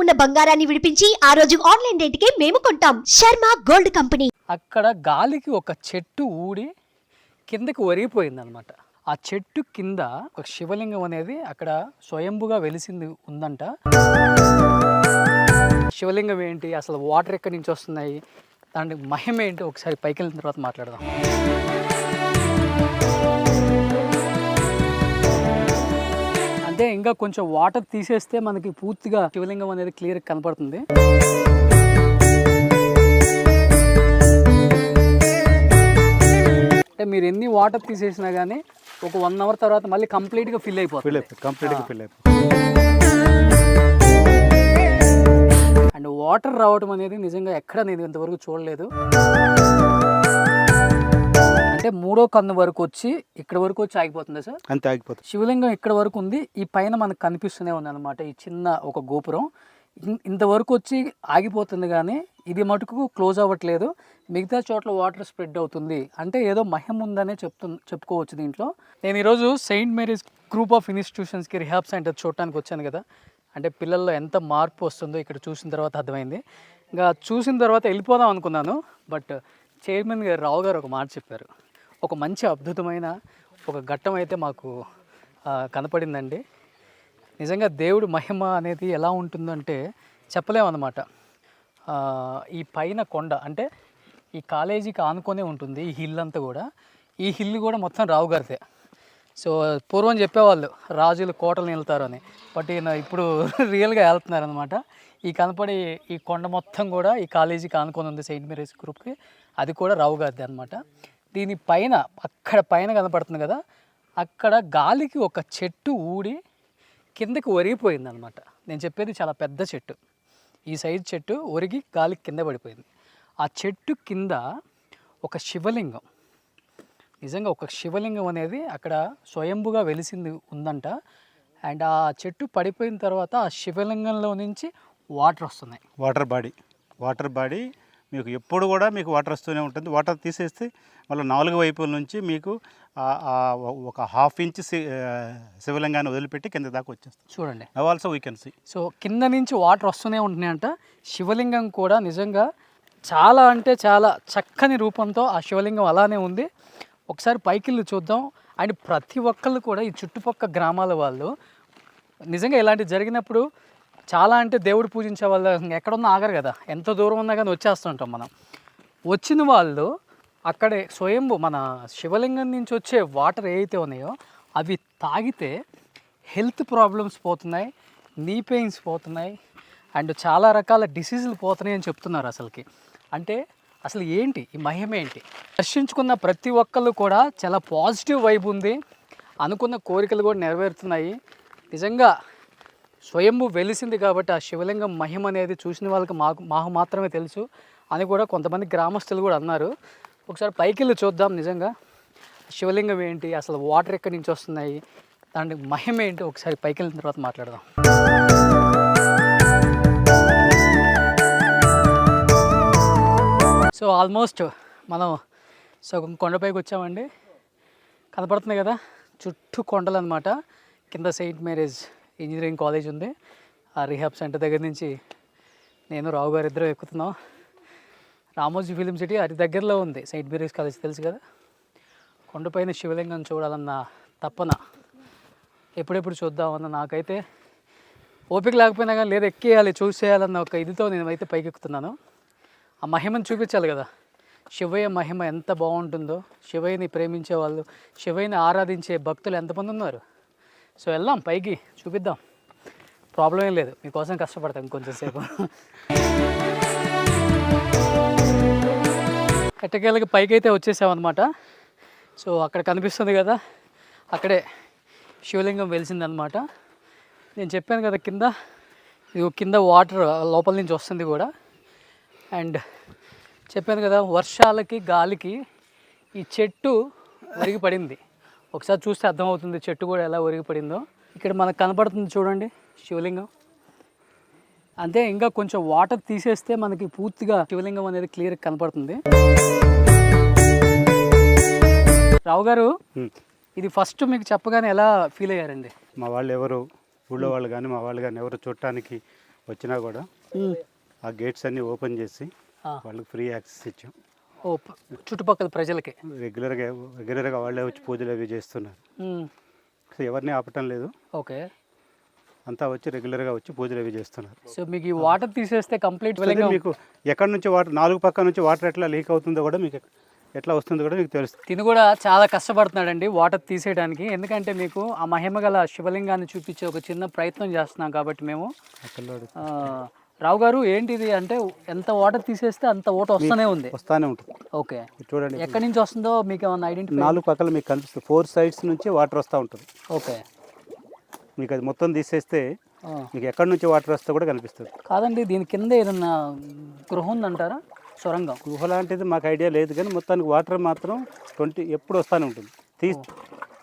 ఉన్న బంగారాన్ని విడిపించి ఆ రోజు ఆన్లైన్ రేటుకే మేము కొంటాం. Sharma gold company. అక్కడ గాలికి ఒక చెట్టు ఊడి కిందకి ఒరిగిపోయింది అనమాట. ఆ చెట్టు కింద ఒక శివలింగం అనేది అక్కడ స్వయంభుగా వెలిసింది ఉందంట. శివలింగం ఏంటి, అసలు వాటర్ ఎక్కడి నుంచి వస్తున్నాయి, దాని మహిమ ఏంటి, ఒకసారి పైకి వెళ్ళిన తర్వాత మాట్లాడదాం. అంటే ఇంకా కొంచెం వాటర్ తీసేస్తే మనకి పూర్తిగా శివలింగం అనేది క్లియర్గా కనపడుతుంది. అంటే మీరు ఎన్ని వాటర్ తీసేసినా కానీ ఒక 1 అవర్ తర్వాత మళ్ళీ కంప్లీట్గా ఫిల్ అయిపోతుంది. అండ్ వాటర్ రావడం అనేది నిజంగా ఎక్కడ నేను ఇంతవరకు చూడలేదు. అంటే 3వ కన్ను వరకు వచ్చి ఇక్కడ వరకు వచ్చి ఆగిపోతుంది సార్, అంతే ఆగిపోతుంది. శివలింగం ఇక్కడ వరకు ఉంది, ఈ పైన మనకు కనిపిస్తూనే ఉంది అనమాట. ఈ చిన్న ఒక గోపురం ఇంతవరకు వచ్చి ఆగిపోతుంది, కానీ ఇది మటుకు క్లోజ్ అవ్వట్లేదు. మిగతా చోట్ల వాటర్ స్ప్రెడ్ అవుతుంది. అంటే ఏదో మహిమ ఉందనే చెప్పుకోవచ్చు దీంట్లో. నేను ఈరోజు సెయింట్ మేరీస్ గ్రూప్ ఆఫ్ ఇన్స్టిట్యూషన్స్కి రిహాబ్ సెంటర్ చూడటానికి వచ్చాను కదా. అంటే పిల్లల్లో ఎంత మార్పు వస్తుందో ఇక్కడ చూసిన తర్వాత అర్థమైంది. ఇంకా చూసిన తర్వాత వెళ్ళిపోదాం అనుకున్నాను, బట్ చైర్మన్ గారు రావు గారు ఒక మాట చెప్పారు. ఒక మంచి అద్భుతమైన ఒక ఘట్టం అయితే మాకు కనపడిందండి. నిజంగా దేవుడు మహిమ అనేది ఎలా ఉంటుందంటే చెప్పలేమన్నమాట. ఈ పైన కొండ అంటే ఈ కాలేజీకి ఆనుకొనే ఉంటుంది ఈ హిల్ అంతా కూడా. ఈ హిల్ కూడా మొత్తం రావు గారిదే. సో పూర్వం చెప్పేవాళ్ళు రాజులు కోటలు వెళ్తారు అని, బట్ ఈయన ఇప్పుడు రియల్గా వెళ్తున్నారు అనమాట. ఈ కనపడే ఈ కొండ మొత్తం కూడా ఈ కాలేజీకి ఆనుకొని ఉంది సెయింట్ మేరీస్ గ్రూప్కి, అది కూడా రావు గారిది అనమాట. దీని పైన అక్కడ పైన కనపడుతుంది కదా, అక్కడ గాలికి ఒక చెట్టు ఊడి కిందకి ఒరిగిపోయింది అనమాట. నేను చెప్పేది చాలా పెద్ద చెట్టు, ఈ సైజు చెట్టు ఒరిగి గాలికి కింద పడిపోయింది. ఆ చెట్టు కింద ఒక శివలింగం, నిజంగా ఒక శివలింగం అనేది అక్కడ స్వయంభుగా వెలిసింది ఉందంట. అండ్ ఆ చెట్టు పడిపోయిన తర్వాత ఆ శివలింగంలో నుంచి వాటర్ వస్తున్నాయి. వాటర్ బాడీ మీకు ఎప్పుడు కూడా మీకు వాటర్ వస్తూనే ఉంటుంది. వాటర్ తీసేస్తే మళ్ళీ 4 వైపుల నుంచి మీకు ఒక 1/2 ఇంచ్ శివలింగాన్ని వదిలిపెట్టి కింద దాకా వచ్చేస్తుంది. చూడండి, now also we can see. So కింద నుంచి వాటర్ వస్తూనే ఉంటున్నాయంట. శివలింగం కూడా నిజంగా చాలా అంటే చాలా చక్కని రూపంతో ఆ శివలింగం అలానే ఉంది. ఒకసారి పైకిళ్ళు చూద్దాం. అండ్ ప్రతి ఒక్కళ్ళు కూడా ఈ చుట్టుపక్కల గ్రామాల వాళ్ళు నిజంగా ఇలాంటి జరిగినప్పుడు చాలా అంటే దేవుడు పూజించే వాళ్ళు ఎక్కడున్నా ఆగరు కదా, ఎంత దూరం ఉన్నా కానీ వచ్చేస్తుంటాం మనం. వచ్చిన వాళ్ళు అక్కడే స్వయంభు మన శివలింగం నుంచి వచ్చే వాటర్ ఏవైతే ఉన్నాయో అవి తాగితే హెల్త్ ప్రాబ్లమ్స్ పోతున్నాయి, నీ పెయిన్స్ పోతున్నాయి, అండ్ చాలా రకాల డిసీజులు పోతున్నాయి అని చెప్తున్నారు. అంటే అసలు ఏంటి ఈ మహిమ ఏంటి? దర్శించుకున్న ప్రతి ఒక్కళ్ళు కూడా చాలా పాజిటివ్ వైబ్ ఉంది, అనుకున్న కోరికలు కూడా నెరవేరుతున్నాయి. నిజంగా స్వయంభు వెలిసింది కాబట్టి ఆ శివలింగం మహిమ అనేది చూసిన వాళ్ళకి మాకు మాత్రమే తెలుసు అని కూడా కొంతమంది గ్రామస్తులు కూడా అన్నారు. ఒకసారి పైకి వెళ్ళి చూద్దాం. నిజంగా శివలింగం ఏంటి, అసలు వాటర్ ఎక్కడి నుంచి వస్తున్నాయి, దాని మహిమ ఏంటి, ఒకసారి పైకి వెళ్ళిన తర్వాత మాట్లాడదాం. సో ఆల్మోస్ట్ మనం సగం కొండపైకి వచ్చామండి. కనపడుతుంది కదా చుట్టూ కొండలు అనమాట. కింద సెయింట్ మేరీస్ ఇంజనీరింగ్ కాలేజ్ ఉంది. ఆ రిహాబ్ సెంటర్ దగ్గర నుంచి నేను రావు గారు ఇద్దరు ఎక్కుతున్నాం. రామోజీ ఫిలిం సిటీ అతి దగ్గరలో ఉంది సెయింట్ మేరీస్ కాలేజ్, తెలుసు కదా. కొండపైన శివలింగం చూడాలన్న తప్పన ఎప్పుడెప్పుడు చూద్దామన్న నాకైతే ఓపిక లేకపోయినా కానీ లేదు ఎక్కేయాలి చూసేయాలన్న ఒక ఇదితో నేనైతే పైకి ఎక్కుతున్నాను. ఆ మహిమను చూపించాలి కదా, శివయ్య మహిమ ఎంత బాగుంటుందో. శివయ్యని ప్రేమించే వాళ్ళు, శివయ్యని ఆరాధించే భక్తులు ఎంతమంది ఉన్నారు. సో వెళ్దాం పైకి, చూపిద్దాం. ప్రాబ్లం ఏం లేదు, మీకోసం కష్టపడతాం కొంచెం సేపు. ఎట్టకేళ్ళకి పైకి అయితే వచ్చేసామన్నమాట. సో అక్కడ కనిపిస్తుంది కదా, అక్కడే శివలింగం వెలిసిందనమాట. నేను చెప్పాను కదా కింద వాటర్ లోపల నుంచి వస్తుంది కూడా. అండ్ చెప్పాను కదా వర్షాలకి గాలికి ఈ చెట్టు ఒరిగి పడింది. ఒకసారి చూస్తే అర్థమవుతుంది చెట్టు కూడా ఎలా ఒరిగి పడిందో. ఇక్కడ మనకు కనపడుతుంది చూడండి శివలింగం. అంతే, ఇంకా కొంచెం వాటర్ తీసేస్తే మనకి పూర్తిగా శివలింగం అనేది క్లియర్గా కనపడుతుంది. రావు గారు, ఇది ఫస్ట్ మీకు చెప్పగానే ఎలా ఫీల్ అయ్యారండి? మా వాళ్ళు ఎవరు ఊళ్ళో వాళ్ళు కానీ మా వాళ్ళు కానీ ఎవరు చూడటానికి వచ్చినా కూడా ఆ గేట్స్ అన్నీ ఓపెన్ చేసి వాళ్ళకి ఫ్రీ యాక్సెస్ ఇచ్చాం. ఓ చుట్టుపక్కల ప్రజలకి రెగ్యులర్గా వాళ్ళే వచ్చి పూజలు అవి చేస్తున్నారు. సో ఎవరిని ఆపటం లేదు. ఓకే, అంతా వచ్చి రెగ్యులర్గా వచ్చి పూజలు అవి చేస్తున్నారు. సో మీకు ఈ వాటర్ తీసేస్తే కంప్లీట్ మీకు ఎక్కడి నుంచి వాటర్ 4 పక్కల నుంచి వాటర్ ఎట్లా లీక్ అవుతుందో కూడా మీకు ఎట్లా వస్తుందో కూడా మీకు తెలుస్తుంది. తిను కూడా చాలా కష్టపడుతున్నాడండి వాటర్ తీసేయడానికి. ఎందుకంటే మీకు ఆ మహిమ గల శివలింగాన్ని చూపించే ఒక చిన్న ప్రయత్నం చేస్తున్నాం కాబట్టి మేము. రావు గారు ఏంటిది అంటే ఎంత వాటర్ తీసేస్తే అంత వాటర్ వస్తూనే ఉంటుంది. ఓకే, చూడండి ఎక్కడి నుంచి వస్తుందో మీకు ఏమన్నా ఐడెంటిఫై? 4 పక్కల మీకు కనిపిస్తుంది. 4 సైడ్స్ నుంచి వాటర్ వస్తూ ఉంటుంది. ఓకే, మీకు అది మొత్తం తీసేస్తే మీకు ఎక్కడి నుంచి వాటర్ వస్తే కూడా కనిపిస్తుంది. కాదండి, దీని కింద ఏదన్నా గృహం ఉందంటారా? సొరంగం గుహ లాంటిది మాకు ఐడియా లేదు, కానీ మొత్తానికి వాటర్ మాత్రం ఎప్పుడు వస్తూనే ఉంటుంది.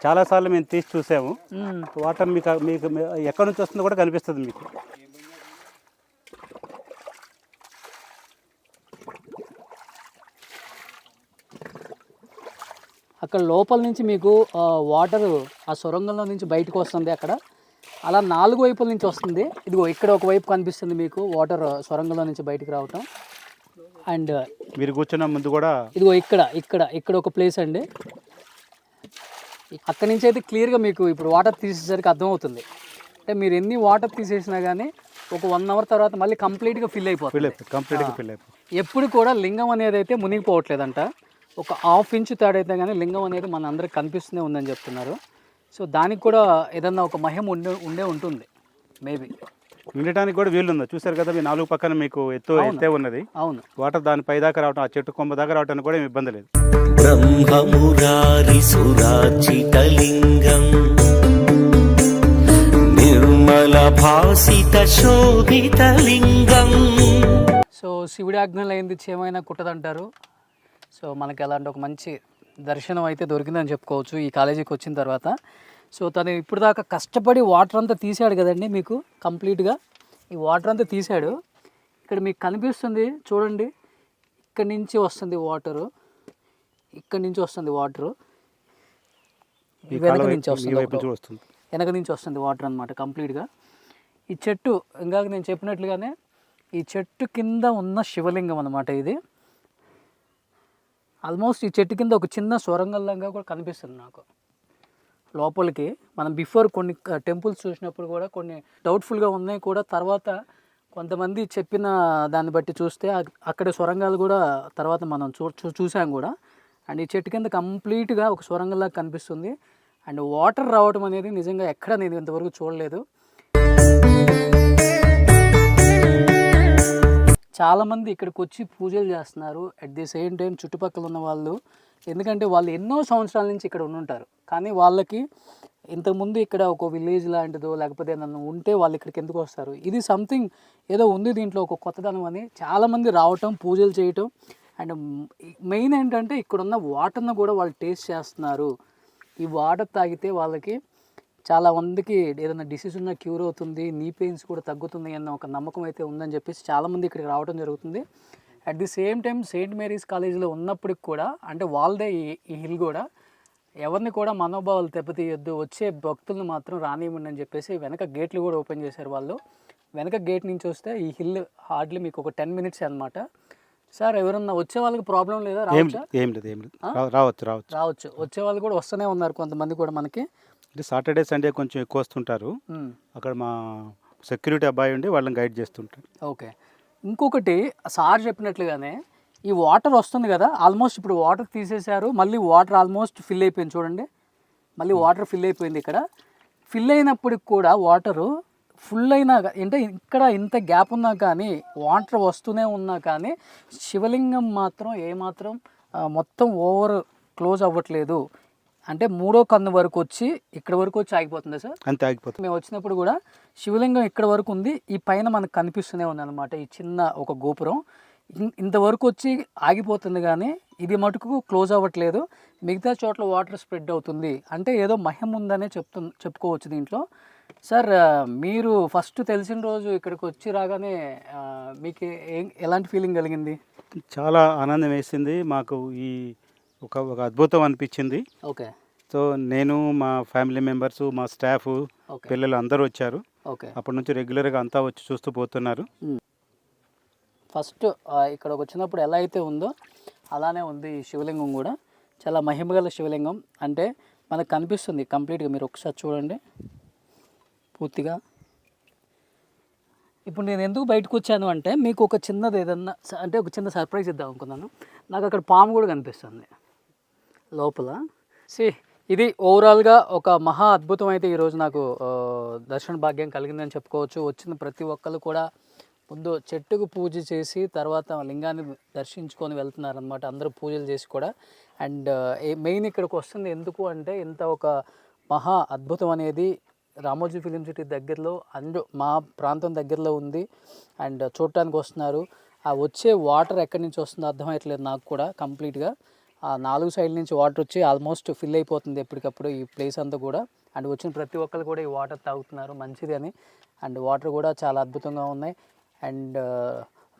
చాలాసార్లు మేము తీసి చూసాము. వాటర్ మీకు ఎక్కడి నుంచి వస్తుందో కూడా కనిపిస్తుంది మీకు. అక్కడ లోపల నుంచి మీకు వాటర్ ఆ సొరంగంలో నుంచి బయటకు వస్తుంది. అక్కడ అలా 4 వైపుల నుంచి వస్తుంది. ఇదిగో ఇక్కడ ఒక వైపు కనిపిస్తుంది మీకు వాటర్ సొరంగంలో నుంచి బయటకు రావటం. అండ్ మీరు కూర్చున్న ముందు కూడా ఇదిగో ఇక్కడ ఒక ప్లేస్ అండి. అక్కడి నుంచి అయితే క్లియర్గా మీకు ఇప్పుడు వాటర్ తీసేసరికి అర్థమవుతుంది. అంటే మీరు ఎన్ని వాటర్ తీసేసినా కానీ ఒక 1 అవర్ తర్వాత మళ్ళీ కంప్లీట్గా ఫిల్ అయిపోతుంది. ఎప్పుడు కూడా లింగం అనేది అయితే మునిగిపోవట్లేదంట. ఒక 1/2 ఇంచు తేడైతే కానీ లింగం అనేది మన అందరికి కనిపిస్తూనే ఉందని చెప్తున్నారు. సో దానికి కూడా ఏదన్నా ఒక మహిమ ఉండే ఉంటుంది మేబీ. ఉండటానికి కూడా వీలు ఉందా? చూసారు కదా, మీ 4 పక్కన మీకు ఎత్తే ఉన్నది. అవును, వాటర్ దాని పై దాకా రావటం, ఆ చెట్టు కొమ్మ దాకా రావడానికి కూడా ఏమి ఇబ్బంది లేదు. బ్రహ్మమురారి సురాచితలింగం నిర్మల భాసిత శోభితలింగం. సో శివుడి ఆజ్ఞలు అయింది ఏమైనా కుట్టదంటారు. సో మనకి అలాంటి ఒక మంచి దర్శనం అయితే దొరికిందని చెప్పుకోవచ్చు ఈ కాలేజీకి వచ్చిన తర్వాత. సో తను ఇప్పుడు దాకా కష్టపడి వాటర్ అంతా తీసాడు కదండి మీకు కంప్లీట్గా. ఈ వాటర్ అంతా తీసాడు. ఇక్కడ మీకు కనిపిస్తుంది చూడండి, ఇక్కడి నుంచి వస్తుంది వాటరు, ఇక్కడి నుంచి వస్తుంది వాటరు, వెనక నుంచి వస్తుంది వాటర్ అనమాట కంప్లీట్గా. ఈ చెట్టు ఇందాక నేను చెప్పినట్లుగానే ఈ చెట్టు కింద ఉన్న శివలింగం అనమాట ఇది. ఆల్మోస్ట్ ఈ చెట్టు కింద ఒక చిన్న సొరంగంలాగా కూడా కనిపిస్తుంది నాకు లోపలికి. మనం బిఫోర్ కొన్ని టెంపుల్స్ చూసినప్పుడు కూడా కొన్ని డౌట్ఫుల్గా ఉన్నాయి కూడా, తర్వాత కొంతమంది చెప్పిన దాన్ని బట్టి చూస్తే అక్కడ సొరంగాలు కూడా తర్వాత మనం చూసాం కూడా. అండ్ ఈ చెట్టు కింద కంప్లీట్గా ఒక సొరంగంలాగా కనిపిస్తుంది. అండ్ వాటర్ రావడం అనేది నిజంగా ఎక్కడ నేను ఇంతవరకు చూడలేదు. చాలామంది ఇక్కడికి వచ్చి పూజలు చేస్తున్నారు. అట్ ది సేమ్ టైం చుట్టుపక్కల ఉన్న వాళ్ళు, ఎందుకంటే వాళ్ళు ఎన్నో సంవత్సరాల నుంచి ఇక్కడ ఉండుంటారు, కానీ వాళ్ళకి ఇంతకుముందు ఇక్కడ ఒక విలేజ్ లాంటిదో లేకపోతే నన్ను ఉంటే వాళ్ళు ఇక్కడికి ఎందుకు వస్తారు? ఇది సంథింగ్ ఏదో ఉంది దీంట్లో ఒక కొత్తదనం అని చాలామంది రావటం, పూజలు చేయటం. అండ్ మెయిన్ ఏంటంటే ఇక్కడున్న వాటర్ను కూడా వాళ్ళు టేస్ట్ చేస్తున్నారు. ఈ వాటర్ తాగితే వాళ్ళకి చాలా మందికి ఏదైనా డిసీజ్ ఉన్నా క్యూర్ అవుతుంది, నీ పెయిన్స్ కూడా తగ్గుతుంది అన్న ఒక నమ్మకం అయితే ఉందని చెప్పేసి చాలామంది ఇక్కడికి రావడం జరుగుతుంది. At the same time Saint Mary's కాలేజీలో ఉన్నప్పటికి కూడా, అంటే వాళ్ళదే ఈ హిల్ కూడా, ఎవరిని కూడా మనోభావాలు దెబ్బతీయొద్దు, వచ్చే భక్తులను మాత్రం రానివ్వండి అని చెప్పేసి వెనక గేట్లు కూడా ఓపెన్ చేశారు వాళ్ళు. వెనక గేట్ నుంచి వస్తే ఈ హిల్ హార్డ్లీ మీకు ఒక 10 minutes అనమాట. సార్ ఎవరన్నా వచ్చే వాళ్ళకి ప్రాబ్లం లేదా? రావచ్చు. వచ్చే వాళ్ళు కూడా వస్తూనే ఉన్నారు కొంతమంది కూడా మనకి. సాటర్డే సండే కొంచెం ఎక్కువ వస్తుంటారు. అక్కడ మా సెక్యూరిటీ అబ్బాయి ఉండి వాళ్ళని గైడ్ చేస్తుంటారు. ఓకే, ఇంకొకటి సార్ చెప్పినట్లుగానే ఈ వాటర్ వస్తుంది కదా, ఆల్మోస్ట్ ఇప్పుడు వాటర్ తీసేశారు, మళ్ళీ వాటర్ ఆల్మోస్ట్ ఫిల్ అయిపోయింది చూడండి. మళ్ళీ వాటర్ ఫిల్ అయిపోయింది. ఇక్కడ ఫిల్ అయినప్పటికి కూడా వాటరు ఫుల్ అయినా అంటే ఇక్కడ ఇంత గ్యాప్ ఉన్నా కానీ వాటర్ వస్తూనే ఉన్నా కానీ శివలింగం మాత్రం ఏమాత్రం మొత్తం ఓవర్ క్లోజ్ అవ్వట్లేదు. అంటే 3వ కన్ను వరకు వచ్చి ఇక్కడ వరకు వచ్చి ఆగిపోతుంది సార్. అంతే ఆగిపోతుంది. మేము వచ్చినప్పుడు కూడా శివలింగం ఇక్కడ వరకు ఉంది, ఈ పైన మనకు కనిపిస్తూనే ఉంది అనమాట ఈ చిన్న ఒక గోపురం. ఇంతవరకు వచ్చి ఆగిపోతుంది కానీ ఇది మటుకు క్లోజ్ అవ్వట్లేదు. మిగతా చోట్ల వాటర్ స్ప్రెడ్ అవుతుంది. అంటే ఏదో మహిమ ఉందనే చెప్పుకోవచ్చు దీంట్లో. సార్ మీరు ఫస్ట్ తెలిసిన రోజు ఇక్కడికి వచ్చి రాగానే మీకు ఎలాంటి ఫీలింగ్ కలిగింది? చాలా ఆనందం వేసింది మాకు. ఈ ఒక అద్భుతం అనిపించింది. ఓకే. సో నేను, మా ఫ్యామిలీ మెంబర్స్, మా స్టాఫ్, పిల్లలు అందరూ వచ్చారు. ఓకే. అప్పటి నుంచి రెగ్యులర్గా అంతా వచ్చి చూస్తూ పోతున్నారు. ఫస్ట్ ఇక్కడికి వచ్చినప్పుడు ఎలా అయితే ఉందో అలానే ఉంది ఈ శివలింగం కూడా. చాలా మహిమగల శివలింగం. అంటే మనకు కనిపిస్తుంది కంప్లీట్గా, మీరు ఒకసారి చూడండి పూర్తిగా. ఇప్పుడు నేను ఎందుకు బయటకు వచ్చాను అంటే మీకు ఒక చిన్నది ఏదన్నా అంటే ఒక చిన్న సర్ప్రైజ్ ఇద్దాం అనుకున్నాను. నాకు అక్కడ పాము కూడా కనిపిస్తుంది లోపల. ఇది ఓవరాల్గా ఒక మహా అద్భుతం అయితే ఈరోజు నాకు దర్శన భాగ్యం కలిగిందని చెప్పుకోవచ్చు. వచ్చిన ప్రతి ఒక్కరు కూడా ముందు చెట్టుకు పూజ చేసి తర్వాత లింగాన్ని దర్శించుకొని వెళ్తున్నారనమాట. అందరూ పూజలు చేసి కూడా. అండ్ మెయిన్ ఇక్కడికి వస్తుంది ఎందుకు అంటే ఇంత ఒక మహా అద్భుతం అనేది రామోజీ ఫిలిం సిటీ దగ్గరలో మా ప్రాంతం దగ్గరలో ఉంది. అండ్ చూడటానికి వస్తున్నారు. ఆ వచ్చే వాటర్ ఎక్కడి నుంచి వస్తుందో అర్థమయ్యట్లేదు నాకు కూడా కంప్లీట్గా. ఆ 4 సైడ్ల నుంచి వాటర్ వచ్చి ఆల్మోస్ట్ ఫిల్ అయిపోతుంది ఎప్పటికప్పుడు ఈ ప్లేస్ అంతా కూడా. అండ్ వచ్చిన ప్రతి ఒక్కరు కూడా ఈ వాటర్ తాగుతున్నారు మంచిది అని. అండ్ వాటర్ కూడా చాలా అద్భుతంగా ఉన్నాయి. అండ్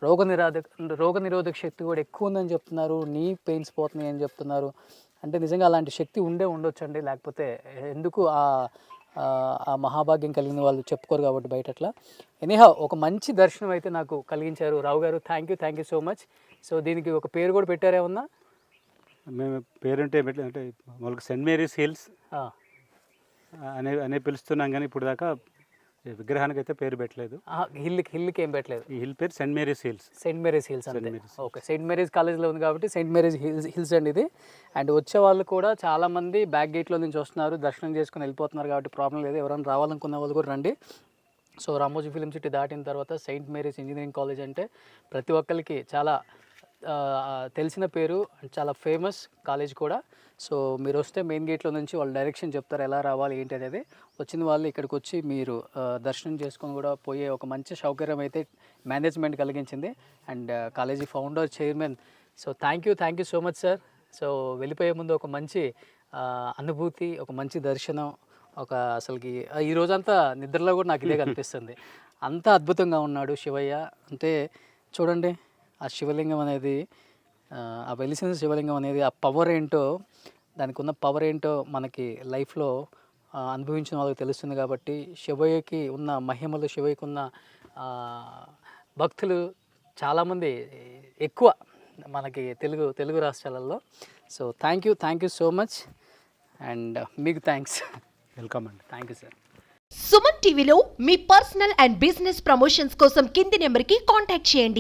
రోగనిరోధక శక్తి కూడా ఎక్కువ ఉందని చెప్తున్నారు. నీ పెయిన్స్ పోతున్నాయి అని చెప్తున్నారు. అంటే నిజంగా అలాంటి శక్తి ఉండొచ్చు అండి. లేకపోతే ఎందుకు ఆ మహాభాగ్యం కలిగిన వాళ్ళు చెప్పుకోరు కాబట్టి బయట అట్లా. ఎనీహౌ ఒక మంచి దర్శనం అయితే నాకు కలిగించారు రావు గారు. Thank you so much. So దీనికి ఒక పేరు కూడా పెట్టారేమన్నా? మేము పేరుంటే అంటే వాళ్ళకి సెయింట్ మేరీస్ హిల్స్ అనే పిలుస్తున్నాం, కానీ ఇప్పుడు దాకా విగ్రహానికి అయితే పేరు పెట్టలేదు. హిల్కి ఏం పెట్టలేదు. ఈ హిల్ పేరు Saint Mary's hills. Saint Mary's hills అంతే. ఓకే. సెయింట్ మేరీస్ కాలేజ్లో ఉంది కాబట్టి సెయింట్ మేరీస్ హిల్స్ అండి ఇది. అండ్ వచ్చే వాళ్ళు కూడా చాలామంది బ్యాక్ గేట్లో నుంచి వస్తున్నారు, దర్శనం చేసుకుని వెళ్ళిపోతున్నారు కాబట్టి ప్రాబ్లం లేదు. ఎవరైనా రావాలనుకున్న వాళ్ళు కూడా రండి. సో రామోజీ ఫిలిం సిటీ దాటిన తర్వాత సెయింట్ మేరీస్ ఇంజనీరింగ్ కాలేజ్ అంటే ప్రతి ఒక్కరికి చాలా తెలిసిన పేరు, చాలా ఫేమస్ కాలేజ్ కూడా. సో మీరు వస్తే మెయిన్ గేట్లో నుంచి వాళ్ళు డైరెక్షన్ చెప్తారు ఎలా రావాలి ఏంటి అనేది. వచ్చిన వాళ్ళు ఇక్కడికి వచ్చి మీరు దర్శనం చేసుకొని కూడా పోయే ఒక మంచి సౌకర్యం అయితే మేనేజ్మెంట్ కలిగించింది. And college founder chairman. So thank you so much sir. So వెళ్ళిపోయే ముందు ఒక మంచి అనుభూతి, ఒక మంచి దర్శనం, ఒక అసలుకి ఈ రోజంతా నిద్రలో కూడా నాకు ఇదే కనిపిస్తుంది. అంత అద్భుతంగా ఉన్నాడు శివయ్య. అంటే చూడండి ఆ శివలింగం అనేది, ఆ వెలిసిన శివలింగం అనేది ఆ పవర్ ఏంటో, దానికి ఉన్న పవర్ ఏంటో మనకి లైఫ్లో అనుభవించిన వాళ్ళకి తెలుస్తుంది. కాబట్టి శివయ్యకి ఉన్న మహిమలు, శివయ్యకి ఉన్న భక్తులు చాలామంది ఎక్కువ మనకి తెలుగు రాష్ట్రాలలో. So thank you so much. And మీకు థ్యాంక్స్. వెల్కమ్ అండి. Thank you sir. సుమన్ టీవీలో మీ పర్సనల్ అండ్ బిజినెస్ ప్రమోషన్స్ కోసం కింది నెంబర్కి కాంటాక్ట్ చేయండి.